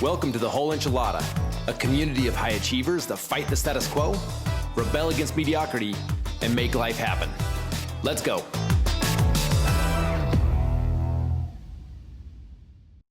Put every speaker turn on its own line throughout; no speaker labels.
Welcome to the Whole Enchilada, a community of high achievers that fight the status quo, rebel against mediocrity, and make life happen. Let's go.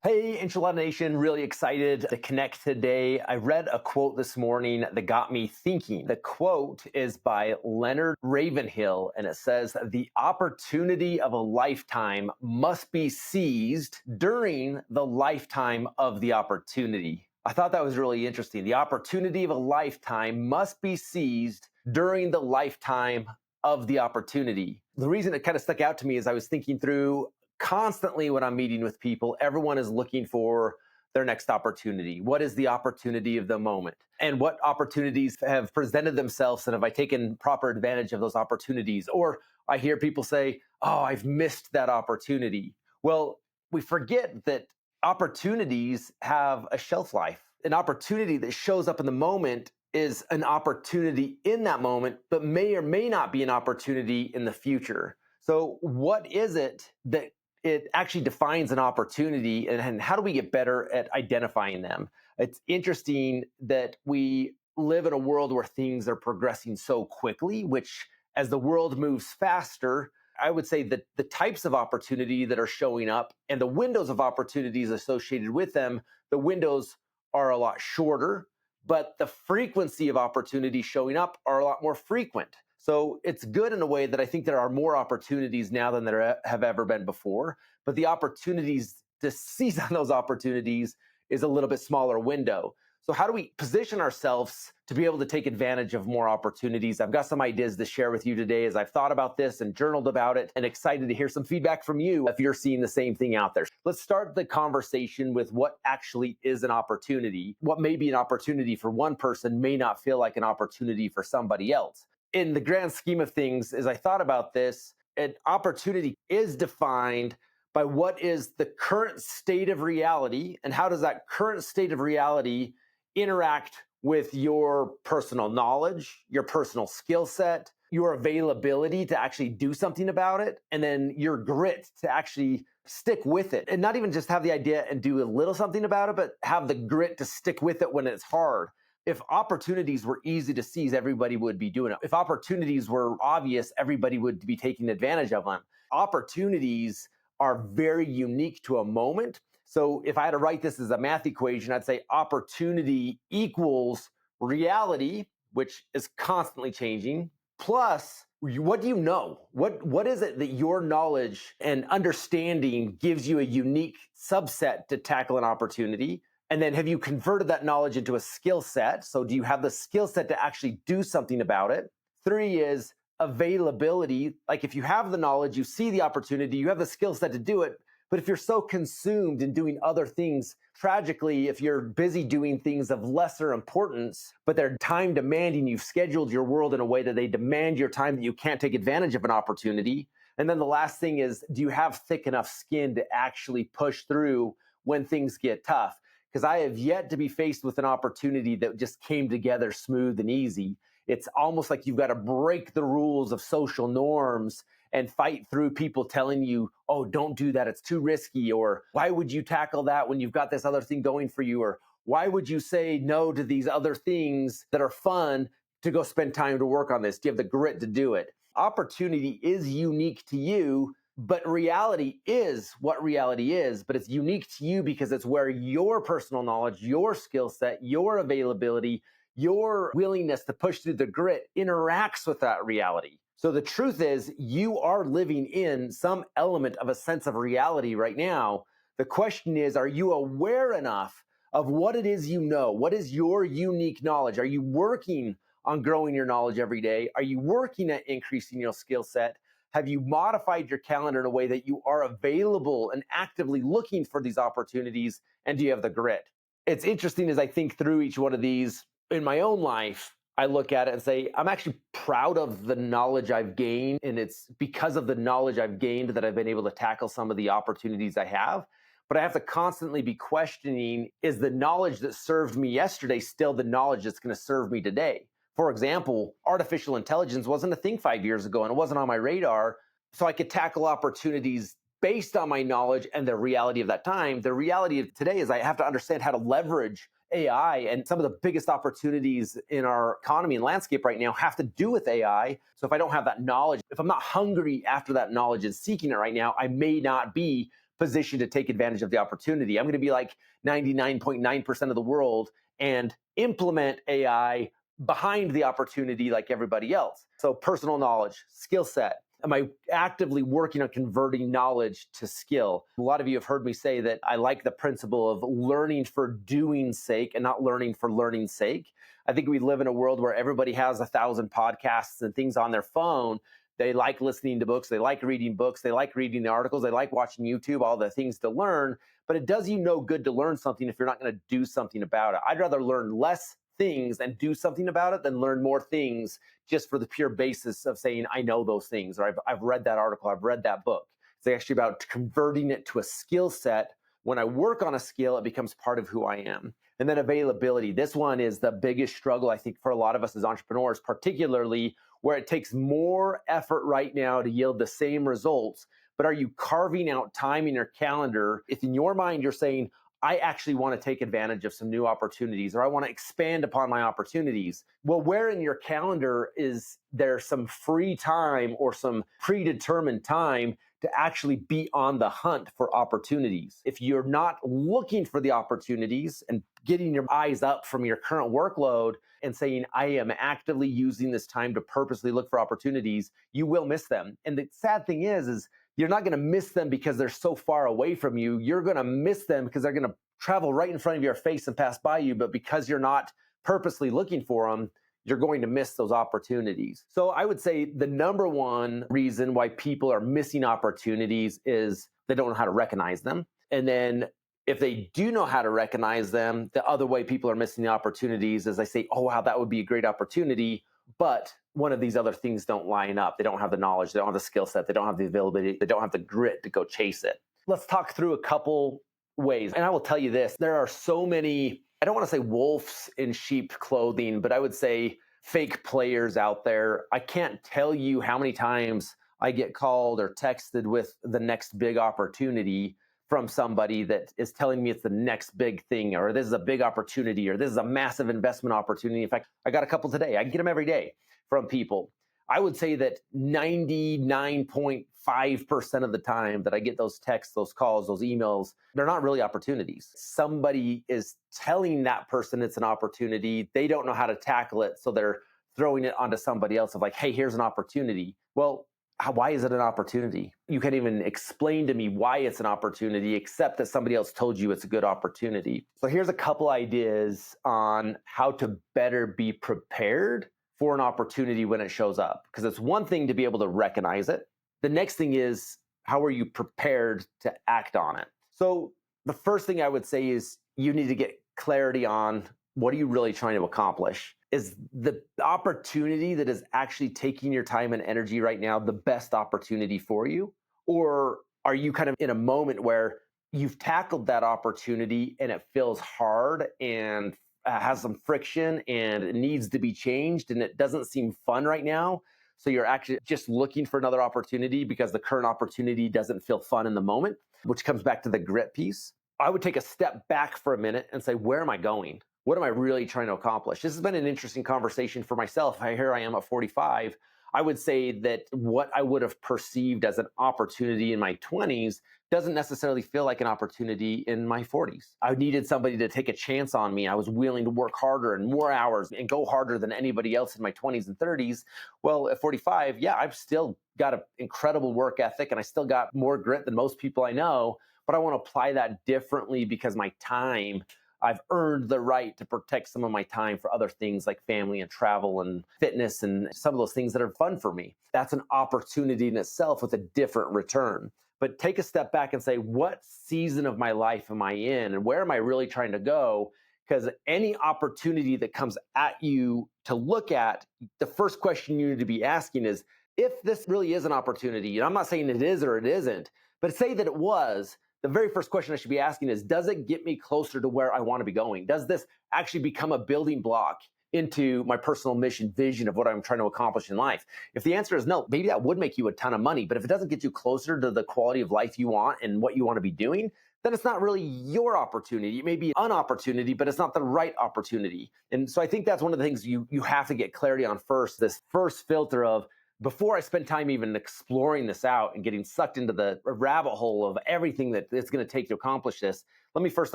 Hey, Enchilada Nation, really excited to connect today. I read a quote this morning that got me thinking. The quote is by Leonard Ravenhill, and it says, "The opportunity of a lifetime must be seized during the lifetime of the opportunity." I thought that was really interesting. The opportunity of a lifetime must be seized during the lifetime of the opportunity. The reason it kind of stuck out to me is I was thinking through constantly when I'm meeting with people, everyone is looking for their next opportunity. What is the opportunity of the moment? And what opportunities have presented themselves, and have I taken proper advantage of those opportunities? Or I hear people say, "Oh, I've missed that opportunity." Well, we forget that opportunities have a shelf life. An opportunity that shows up in the moment is an opportunity in that moment, but may or may not be an opportunity in the future. So what is it that it actually defines an opportunity, and how do we get better at identifying them? It's interesting that we live in a world where things are progressing so quickly, which as the world moves faster, I would say that the types of opportunity that are showing up and the windows of opportunities associated with them, the windows are a lot shorter, but the frequency of opportunities showing up are a lot more frequent. So it's good in a way that I think there are more opportunities now than there have ever been before, but the opportunities to seize on those opportunities is a little bit smaller window. So how do we position ourselves to be able to take advantage of more opportunities? I've got some ideas to share with you today as I've thought about this and journaled about it, and excited to hear some feedback from you if you're seeing the same thing out there. Let's start the conversation with what actually is an opportunity. What may be an opportunity for one person may not feel like an opportunity for somebody else. In the grand scheme of things, as I thought about this, an opportunity is defined by what is the current state of reality, and how does that current state of reality interact with your personal knowledge, your personal skill set, your availability to actually do something about it, and then your grit to actually stick with it. And not even just have the idea and do a little something about it, but have the grit to stick with it when it's hard. If opportunities were easy to seize, everybody would be doing it. If opportunities were obvious, everybody would be taking advantage of them. Opportunities are very unique to a moment. So if I had to write this as a math equation, I'd say opportunity equals reality, which is constantly changing, plus what do you know? What is it that your knowledge and understanding gives you a unique subset to tackle an opportunity? And then have you converted that knowledge into a skill set? So do you have the skill set to actually do something about it? 3 is availability. Like if you have the knowledge, you see the opportunity, you have the skill set to do it. But if you're so consumed in doing other things, tragically, if you're busy doing things of lesser importance, but they're time demanding, you've scheduled your world in a way that they demand your time that you can't take advantage of an opportunity. And then the last thing is, do you have thick enough skin to actually push through when things get tough? Because I have yet to be faced with an opportunity that just came together smooth and easy. It's almost like you've got to break the rules of social norms and fight through people telling you, "Oh, don't do that, it's too risky," or "Why would you tackle that when you've got this other thing going for you?" or "Why would you say no to these other things that are fun to go spend time to work on this? Do you have the grit to do it?" Opportunity is unique to you, but reality is what reality is, but it's unique to you because it's where your personal knowledge, your skill set, your availability, your willingness to push through the grit interacts with that reality. So the truth is, you are living in some element of a sense of reality right now. The question is, are you aware enough of what it is you know? What is your unique knowledge? Are you working on growing your knowledge every day? Are you working at increasing your skill set? Have you modified your calendar in a way that you are available and actively looking for these opportunities? And do you have the grit? It's interesting as I think through each one of these in my own life, I look at it and say, I'm actually proud of the knowledge I've gained. And it's because of the knowledge I've gained that I've been able to tackle some of the opportunities I have. But I have to constantly be questioning, is the knowledge that served me yesterday still the knowledge that's going to serve me today? For example, artificial intelligence wasn't a thing 5 years ago, and it wasn't on my radar. So I could tackle opportunities based on my knowledge and the reality of that time. The reality of today is I have to understand how to leverage AI, and some of the biggest opportunities in our economy and landscape right now have to do with AI. So if I don't have that knowledge, if I'm not hungry after that knowledge and seeking it right now, I may not be positioned to take advantage of the opportunity. I'm going to be like 99.9% of the world and implement AI behind the opportunity like everybody else. So personal knowledge, skill set. Am I actively working on converting knowledge to skill? A lot of you have heard me say that I like the principle of learning for doing sake and not learning for learning's sake. I think we live in a world where everybody has 1,000 podcasts and things on their phone. They like listening to books. They like reading books. They like reading the articles. They like watching YouTube, all the things to learn. But it does you no good to learn something if you're not going to do something about it. I'd rather learn less things and do something about it than learn more things just for the pure basis of saying, I know those things, or I've read that article, I've read that book. It's actually about converting it to a skill set. When I work on a skill, it becomes part of who I am. And then availability. This one is the biggest struggle, I think, for a lot of us as entrepreneurs, particularly where it takes more effort right now to yield the same results. But are you carving out time in your calendar? If in your mind you're saying, I actually want to take advantage of some new opportunities, or I want to expand upon my opportunities. Well, where in your calendar is there some free time or some predetermined time to actually be on the hunt for opportunities? If you're not looking for the opportunities and getting your eyes up from your current workload and saying, I am actively using this time to purposely look for opportunities, you will miss them. And the sad thing is you're not going to miss them because they're so far away from you. You're going to miss them because they're going to travel right in front of your face and pass by you. But because you're not purposely looking for them, you're going to miss those opportunities. So I would say the number one reason why people are missing opportunities is they don't know how to recognize them. And then if they do know how to recognize them, the other way people are missing the opportunities is they say, oh, wow, that would be a great opportunity. But one of these other things don't line up. They don't have the knowledge. They don't have the skill set. They don't have the availability. They don't have the grit to go chase it. Let's talk through a couple ways. And I will tell you this, there are so many, I don't want to say wolves in sheep clothing, but I would say fake players out there. I can't tell you how many times I get called or texted with the next big opportunity from somebody that is telling me it's the next big thing, or this is a big opportunity, or this is a massive investment opportunity. In fact, I got a couple today. I get them every day from people. I would say that 99.5% of the time that I get those texts, those calls, those emails, they're not really opportunities. Somebody is telling that person it's an opportunity. They don't know how to tackle it, so they're throwing it onto somebody else of like, hey, here's an opportunity. Well, why is it an opportunity? You can't even explain to me why it's an opportunity, except that somebody else told you it's a good opportunity. So here's a couple ideas on how to better be prepared for an opportunity when it shows up. Because it's one thing to be able to recognize it. The next thing is, how are you prepared to act on it? So the first thing I would say is you need to get clarity on what are you really trying to accomplish? Is the opportunity that is actually taking your time and energy right now the best opportunity for you? Or are you kind of in a moment where you've tackled that opportunity and it feels hard and has some friction and it needs to be changed and it doesn't seem fun right now? So you're actually just looking for another opportunity because the current opportunity doesn't feel fun in the moment, which comes back to the grit piece. I would take a step back for a minute and say, where am I going? What am I really trying to accomplish? This has been an interesting conversation for myself. Here I am at 45. I would say that what I would have perceived as an opportunity in my 20s doesn't necessarily feel like an opportunity in my 40s. I needed somebody to take a chance on me. I was willing to work harder and more hours and go harder than anybody else in my 20s and 30s. Well, at 45, yeah, I've still got an incredible work ethic and I still got more grit than most people I know, but I want to apply that differently because my time, I've earned the right to protect some of my time for other things like family and travel and fitness and some of those things that are fun for me. That's an opportunity in itself with a different return. But take a step back and say, what season of my life am I in and where am I really trying to go? Because any opportunity that comes at you to look at, the first question you need to be asking is, if this really is an opportunity, and I'm not saying it is or it isn't, but say that it was, the very first question I should be asking is, does it get me closer to where I want to be going? Does this actually become a building block into my personal mission vision of what I'm trying to accomplish in life? If the answer is no, maybe that would make you a ton of money. But if it doesn't get you closer to the quality of life you want and what you want to be doing, then it's not really your opportunity. It may be an opportunity, but it's not the right opportunity. And so I think that's one of the things you have to get clarity on first, this first filter of, before I spend time even exploring this out and getting sucked into the rabbit hole of everything that it's going to take to accomplish this, let me first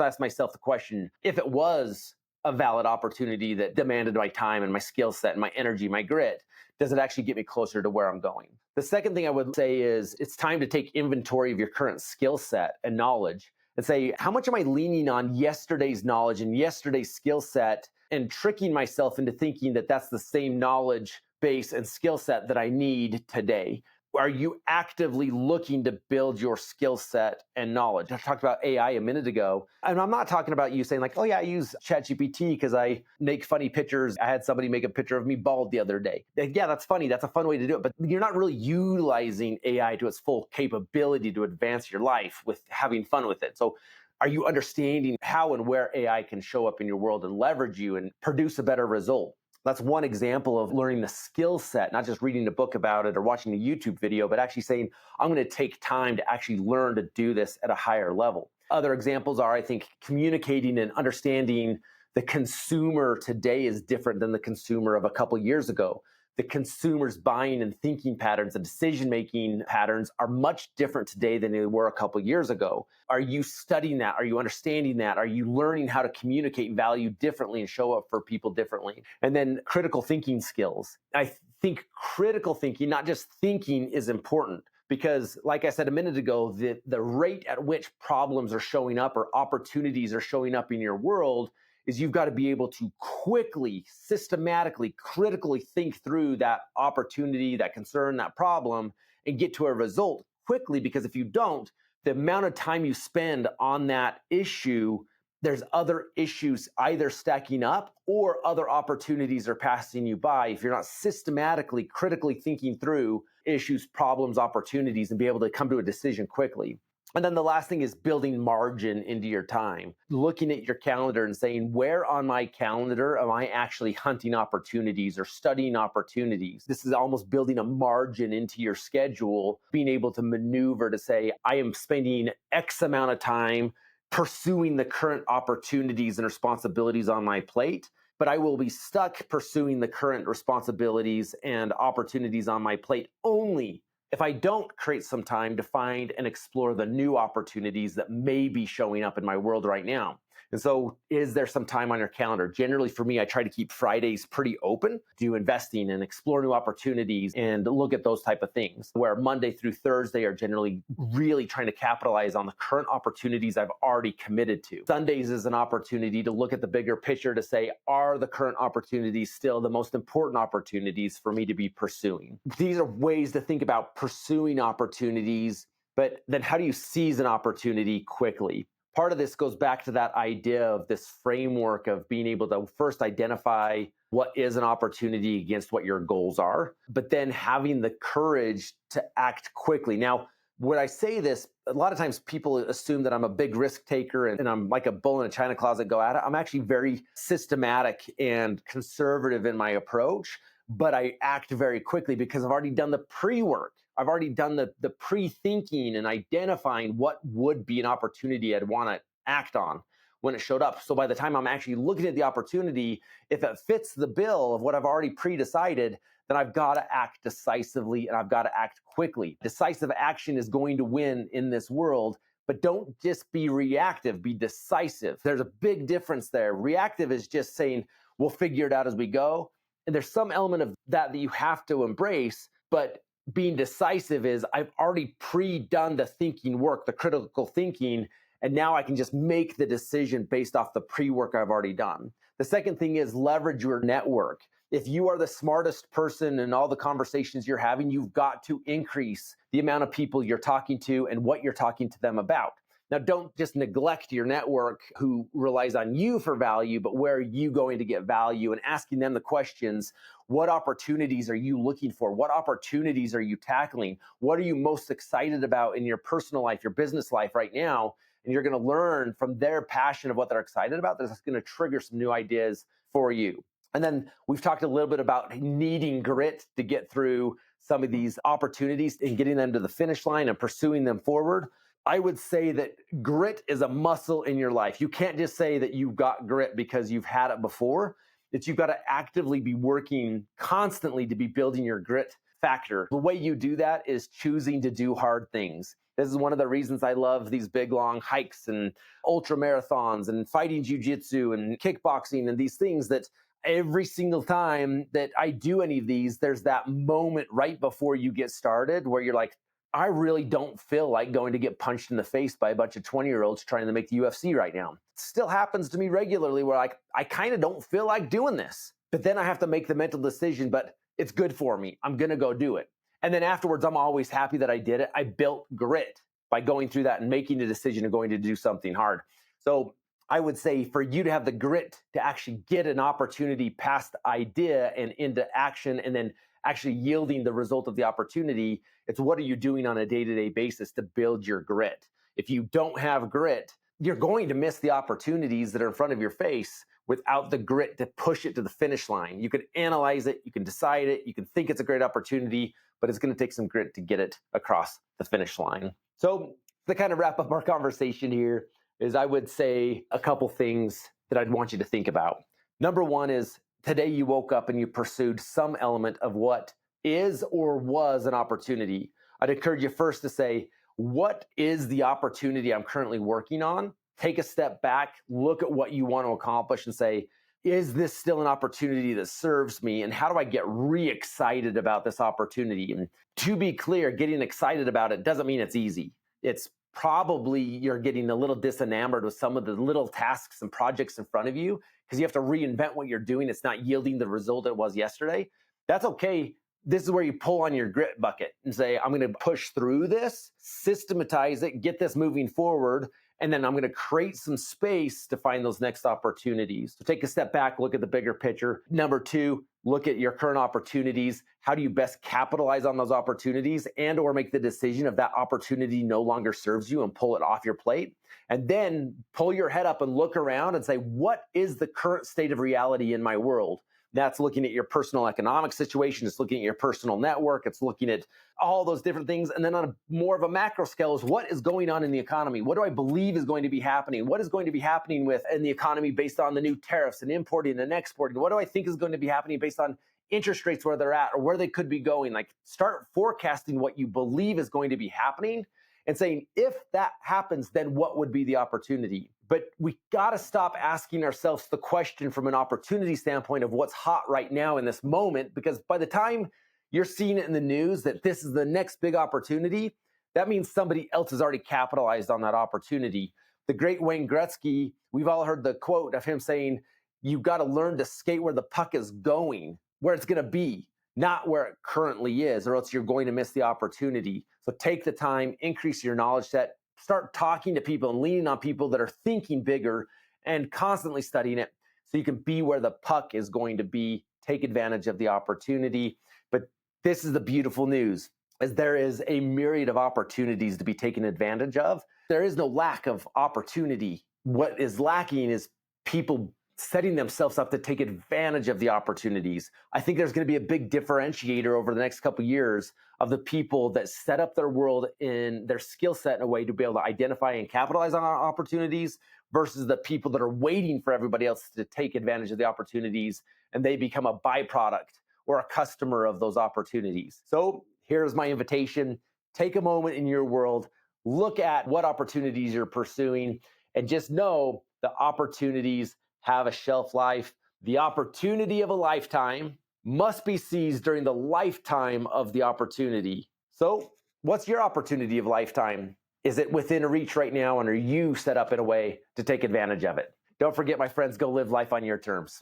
ask myself the question, if it was a valid opportunity that demanded my time and my skill set and my energy, my grit, does it actually get me closer to where I'm going? The second thing I would say is it's time to take inventory of your current skill set and knowledge and say, how much am I leaning on yesterday's knowledge and yesterday's skill set and tricking myself into thinking that that's the same knowledge base and skill set that I need today? Are you actively looking to build your skill set and knowledge? I talked about AI a minute ago, and I'm not talking about you saying like, oh yeah, I use ChatGPT because I make funny pictures. I had somebody make a picture of me bald the other day. Yeah, that's funny. That's a fun way to do it, but you're not really utilizing AI to its full capability to advance your life with having fun with it. So are you understanding how and where AI can show up in your world and leverage you and produce a better result? That's one example of learning the skill set, not just reading a book about it or watching a YouTube video, but actually saying, I'm going to take time to actually learn to do this at a higher level. Other examples are, I think, communicating and understanding the consumer today is different than the consumer of a couple of years ago. The consumer's buying and thinking patterns and decision-making patterns are much different today than they were a couple of years ago. Are you studying that? Are you understanding that? Are you learning how to communicate value differently and show up for people differently? And then critical thinking skills. I think critical thinking, not just thinking, is important. Because like I said a minute ago, the rate at which problems are showing up or opportunities are showing up in your world is you've got to be able to quickly, systematically, critically think through that opportunity, that concern, that problem, and get to a result quickly. Because if you don't, the amount of time you spend on that issue, there's other issues either stacking up or other opportunities are passing you by if you're not systematically, critically thinking through issues, problems, opportunities, and be able to come to a decision quickly. And then the last thing is building margin into your time, looking at your calendar and saying, where on my calendar am I actually hunting opportunities or studying opportunities? This is almost building a margin into your schedule, being able to maneuver to say, I am spending X amount of time pursuing the current opportunities and responsibilities on my plate, but I will be stuck pursuing the current responsibilities and opportunities on my plate only if I don't create some time to find and explore the new opportunities that may be showing up in my world right now. And so is there some time on your calendar? Generally for me, I try to keep Fridays pretty open, do investing and explore new opportunities and look at those type of things, where Monday through Thursday are generally really trying to capitalize on the current opportunities I've already committed to. Sundays is an opportunity to look at the bigger picture to say, are the current opportunities still the most important opportunities for me to be pursuing? These are ways to think about pursuing opportunities, but then how do you seize an opportunity quickly? Part of this goes back to that idea of this framework of being able to first identify what is an opportunity against what your goals are, but then having the courage to act quickly. Now, when I say this, a lot of times people assume that I'm a big risk taker and I'm like a bull in a china closet, go at it. I'm actually very systematic and conservative in my approach, but I act very quickly because I've already done the pre-work. I've already done the pre-thinking and identifying what would be an opportunity I'd want to act on when it showed up. So by the time I'm actually looking at the opportunity, if it fits the bill of what I've already pre-decided, then I've got to act decisively and I've got to act quickly. Decisive action is going to win in this world, but don't just be reactive, be decisive. There's a big difference there. Reactive is just saying, we'll figure it out as we go. And there's some element of that you have to embrace, but being decisive is I've already pre-done the thinking work, the critical thinking, and now I can just make the decision based off the pre-work I've already done. The second thing is leverage your network. If you are the smartest person in all the conversations you're having, you've got to increase the amount of people you're talking to and what you're talking to them about. Now, don't just neglect your network who relies on you for value, but where are you going to get value, and asking them the questions, what opportunities are you looking for? What opportunities are you tackling? What are you most excited about in your personal life, your business life right now? And you're going to learn from their passion of what they're excited about. That's going to trigger some new ideas for you. And then we've talked a little bit about needing grit to get through some of these opportunities and getting them to the finish line and pursuing them forward. I would say that grit is a muscle in your life. You can't just say that you've got grit because you've had it before. That you've got to actively be working constantly to be building your grit factor. The way you do that is choosing to do hard things. This is one of the reasons I love these big long hikes and ultra marathons and fighting jujitsu and kickboxing and these things that every single time that I do any of these, there's that moment right before you get started where you're like, I really don't feel like going to get punched in the face by a bunch of 20-year-olds trying to make the UFC right now. It still happens to me regularly where I kind of don't feel like doing this. But then I have to make the mental decision, but it's good for me. I'm going to go do it. And then afterwards, I'm always happy that I did it. I built grit by going through that and making a decision and going to do something hard. So I would say for you to have the grit to actually get an opportunity past the idea and into action and then actually yielding the result of the opportunity, it's what are you doing on a day-to-day basis to build your grit? If you don't have grit, you're going to miss the opportunities that are in front of your face without the grit to push it to the finish line. You can analyze it, you can decide it, you can think it's a great opportunity, but it's going to take some grit to get it across the finish line. So to kind of wrap up our conversation here is I would say a couple things that I'd want you to think about. Number one is today you woke up and you pursued some element of what is or was an opportunity. I'd encourage you first to say, what is the opportunity I'm currently working on? Take a step back, look at what you want to accomplish and say, is this still an opportunity that serves me? And how do I get re-excited about this opportunity? And to be clear, getting excited about it doesn't mean it's easy. It's probably you're getting a little disenamored with some of the little tasks and projects in front of you because you have to reinvent what you're doing. It's not yielding the result it was yesterday. That's okay. This is where you pull on your grit bucket and say, I'm going to push through this, systematize it, get this moving forward, and then I'm going to create some space to find those next opportunities. So take a step back, look at the bigger picture. Number two, look at your current opportunities. How do you best capitalize on those opportunities and or make the decision if that opportunity no longer serves you and pull it off your plate? And then pull your head up and look around and say, what is the current state of reality in my world? That's looking at your personal economic situation. It's looking at your personal network. It's looking at all those different things. And then on a more of a macro scale is what is going on in the economy? What do I believe is going to be happening? What is going to be happening in the economy based on the new tariffs and importing and exporting? What do I think is going to be happening based on interest rates where they're at or where they could be going? Like start forecasting what you believe is going to be happening and saying, if that happens, then what would be the opportunity? But we got to stop asking ourselves the question from an opportunity standpoint of what's hot right now in this moment, because by the time you're seeing it in the news that this is the next big opportunity, that means somebody else has already capitalized on that opportunity. The great Wayne Gretzky, we've all heard the quote of him saying, you've got to learn to skate where the puck is going, where it's going to be, not where it currently is, or else you're going to miss the opportunity. So take the time, increase your knowledge set, start talking to people and leaning on people that are thinking bigger and constantly studying it so you can be where the puck is going to be, take advantage of the opportunity. But this is the beautiful news, as there is a myriad of opportunities to be taken advantage of. There is no lack of opportunity. What is lacking is people setting themselves up to take advantage of the opportunities. I think there's going to be a big differentiator over the next couple of years of the people that set up their world in their skill set in a way to be able to identify and capitalize on our opportunities versus the people that are waiting for everybody else to take advantage of the opportunities and they become a byproduct or a customer of those opportunities. So here's my invitation. Take a moment in your world, look at what opportunities you're pursuing, and just know the opportunities have a shelf life. The opportunity of a lifetime must be seized during the lifetime of the opportunity. So what's your opportunity of lifetime? Is it within reach right now, and are you set up in a way to take advantage of it? Don't forget, my friends, go live life on your terms.